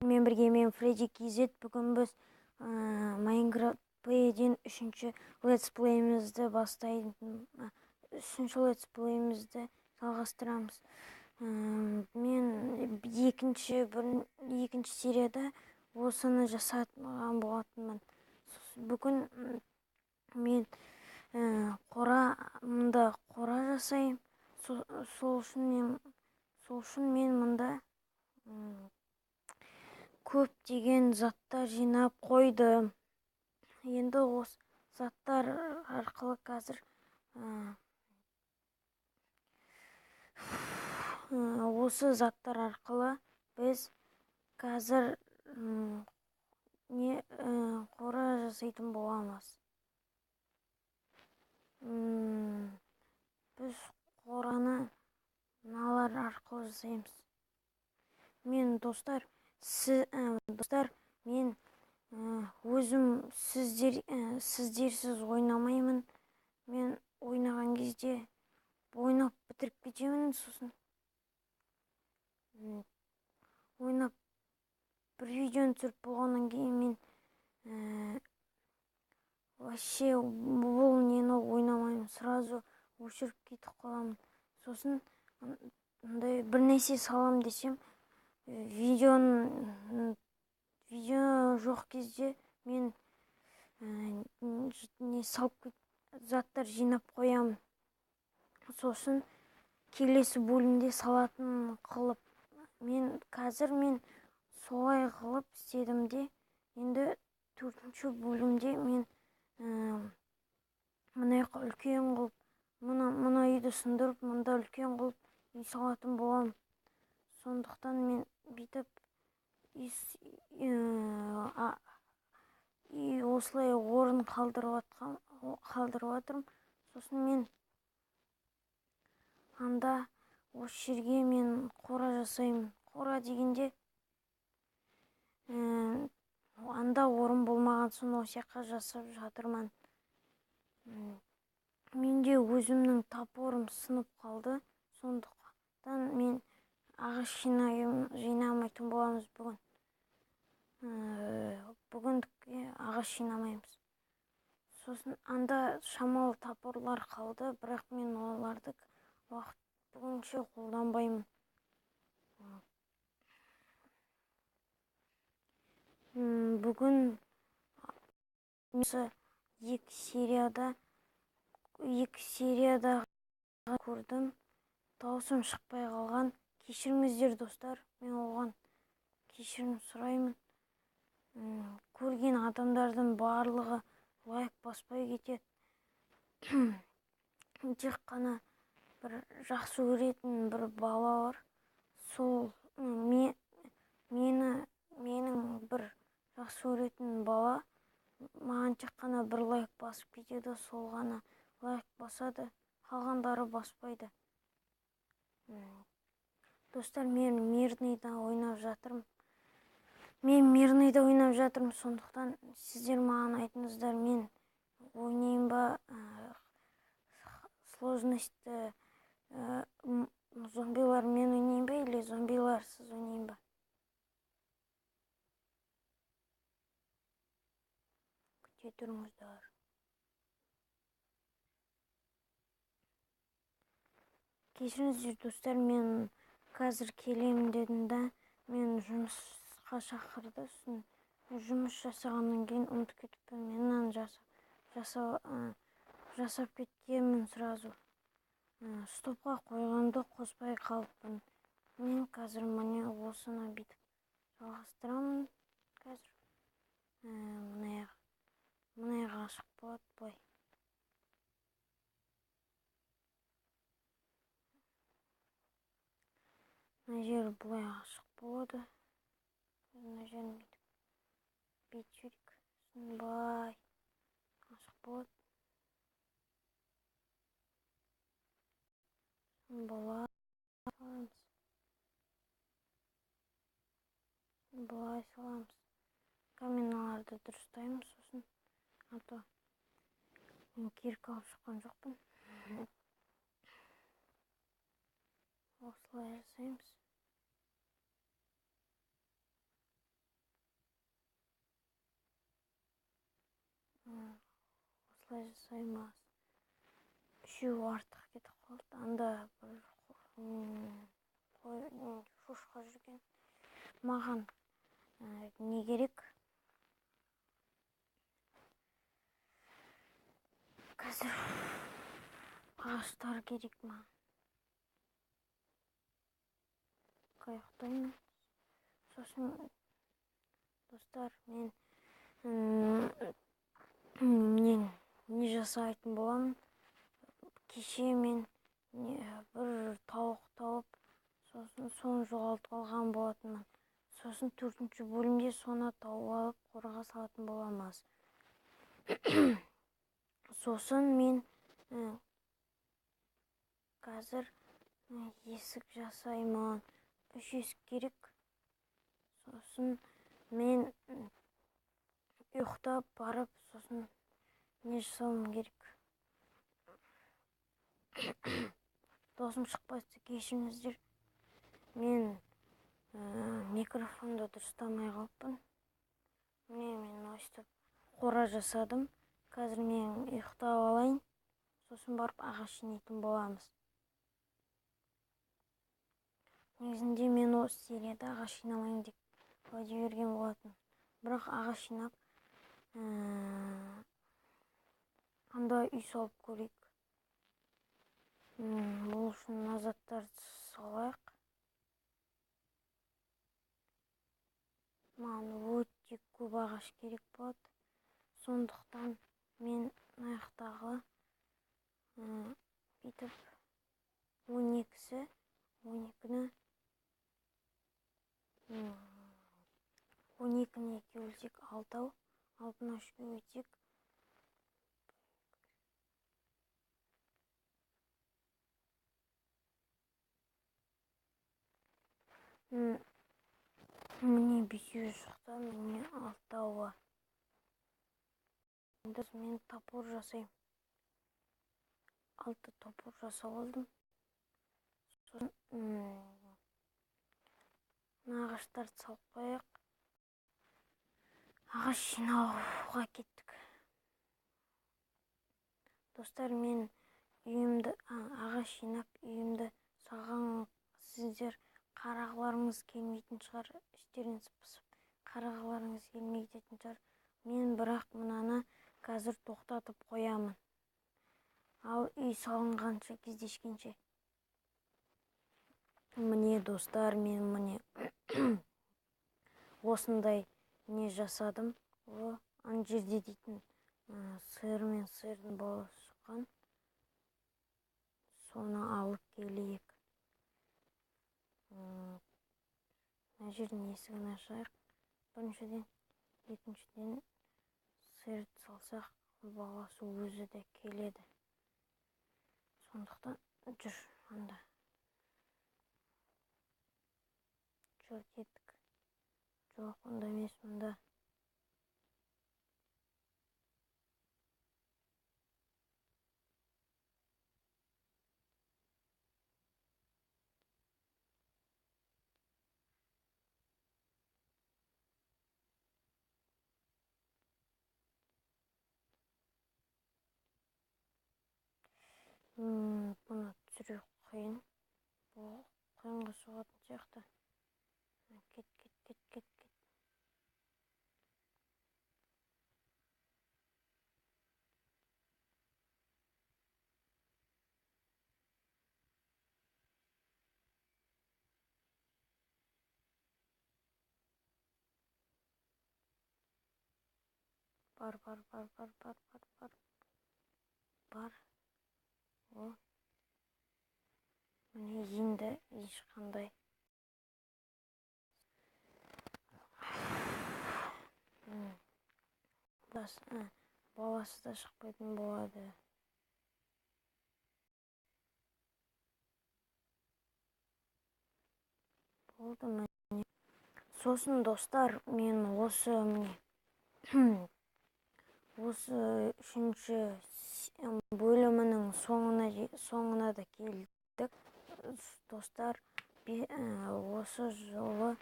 Мен бірге мен Фредди Кизет. Бүгін біз Майнкрафт P'ден үшінші летсплейімізді жалғастырамыз. Мен екінші серияда осыны жасаған болатынмын. Бүгін мен қора жасаймын. Сол үшін мен мұнда көптеген заттар жинап қойдым. Енді осы заттар арқылы біз қазір қора жасайтын боламыз. Біз қораны мыналар арқылы жасаймыз. Мен достар, мен өзім сіздерсіз ойнамаймын. Мен ойнаған кезде ойнап бітіріп кетемін, сосын ойнап бір видеоны түсіріп болғаннан кейін мен вообще бұл нені ойнамаймын, сразу өшіріп кетіп қаламын. Сосын бір нәрсе салам десем, видео жоқ кезде мен заттар жинап қоямын. Сосын келесі бөлімде салатын қылып, мен солай қылып істедім де, енді 4-ші бөлімде мен мына үлкен қылып, мына үйді сындырып, мұнда үлкен қылып үй салатын боламын. Сондықтан мен бүйтіп осылай орын қалдырып жатырмын. Сосын мен анда осы жерге мен қора жасаймын. Қора дегенде анда орын болмаған соң осы жаққа жасап жатырмын. Менде өзімнің топорым сынып қалды. Сондықтан мен ағаш жинамайтын боламыз бүгін. Бүгін ағаш жинамаймыз. Сосын анда шамалы топорлар қалды, бірақ мен оларды бүгінше қолданбаймын. Бүгін екі серияда көрдім, даусым шықпай қалған. Кешіріңіздер достар, мен оған кешірім сұраймын. Көрген адамдардың барлығы лайк баспай кетеді. Тек қана бір жақсы көретін бір бала бар. Сол менің бір жақсы көретін бала маған тек қана бір лайк басып кетеді. Сол ғана лайк басады, қалғандары баспайды. Достар, мен мирныйда ойнап жатырмын. Сондықтан сіздер маған айтыңыздар, мен ойнайын ба, сложностьті зомбилармен ойнайын ба, или зомбиларсыз ойнайын ба? Күте тұрыңыздар. Кешіріңіздер достар, мен қазір келемін дедім да, мен жұмысқа шақырды. Жұмыс жасағаннан кейін ұмытып кетіппін. Мен мынаны жасап кеткенмін сразу. Стопқа қойғанды қоспай қалыппын. Мен қазір міне осыны бүйтіп жалғастырамын. Қазір мұнайға ашық болады былай. Мына жер бұлай ашық болады. Мына жерін бүйтіп жүрейік. Былай ашық болады. Былай саламыз. Каминаларды дұрыстаймыз, сосын ато мен кирка алып шыққан жоқпын. Осылай жасаймыз. осылай жасаймыз. Үшеу артық кетіп қалды. Анда бір шошқа жүрген. Маған не керек? Қазір ағаштар керек ма? Қайықтаймын. Сосын достар, мен не жасайтын боламын? Кеше мен бір тауық тауып, сосын соны жоғалтып алған болатынмын. Сосын 4-ші бөлімде соны тауып алып қораға салатын боламыз. Сосын мен қазір есік жасаймын. 3 есік керек. Сосын мен ұйықтап барып, сосын не жасауым керек? Досым шықпайды, кешіріңіздер. Мен микрофонды дұрыстамай қалыппын. Мен өйстіп қора жасадым. Қазір мен ұйықтап алайын. Сосын барып ағаш жинайтын боламыз. Негізінде мен осы серияда ағаш жинамайын деп уәде берген болатын. Бірақ ағаш жинап, анда үй салып көрейік. Бұл үшін назаттарды салайық. Маған өте көп ағаш керек болады. Сондықтан мен аяқтағы бүйтіп 12-ні 12-ні 2 бөлсек 6, 6-ны 3-ге бөлсек 5. Міне 5 шықты, міне 6-ы. Мен топор жасаймын. 6 топор жасап алдым. Сосын ағаштарды салып қояйық. Ағаш жинауға кеттік. Достар, мен үйімді ағаш жинап, үйімді салған, сіздер қарағыларыңыз келмейтін шығар, іштеріңіз пысып, қарағыларыңыз келмейтін шығар. Мен бірақ мынаны қазір тоқтатып қоямын. Ал үй салынғанша кездескенше. Міне достар, мен міне осындай не жасадым. Ана жерде дейтін сиыр мен сиырдың баласы шыққан. Соны алып келейік. Мына жердің есігін ашайық. Біріншіден, екіншіден сиырды салсақ, баласы өзі де келеді. Сондықтан жүр анда. Жүр кеттік. Жоқ, онда емес, мұнда. Бұны түсіру қиын. Бұл қиынға соғатын сияқты. Кет. Бар. О. Міне енді ешқандай. Баласы да шықпайтын болады. Болды міне. Сосын достар, мен осы 3-ші бөлімінің соңына да келдік. Достар, осы жолы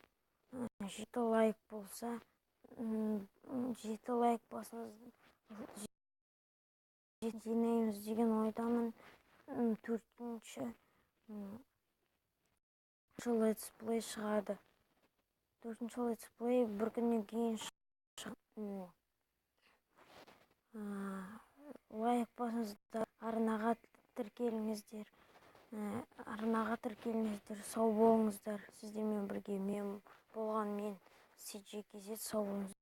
7 лайк болса, 7 лайк басыңыз жинаймыз деген ойдамын. Төртінші летсплей шығады. Төртінші летсплей бір күннен кейін шығады. Лайк басыңыздар, арнаға тіркеліңіздер. Сау болыңыздар. Сіздермен бірге мен болған CJ KZ, сау болыңыздар.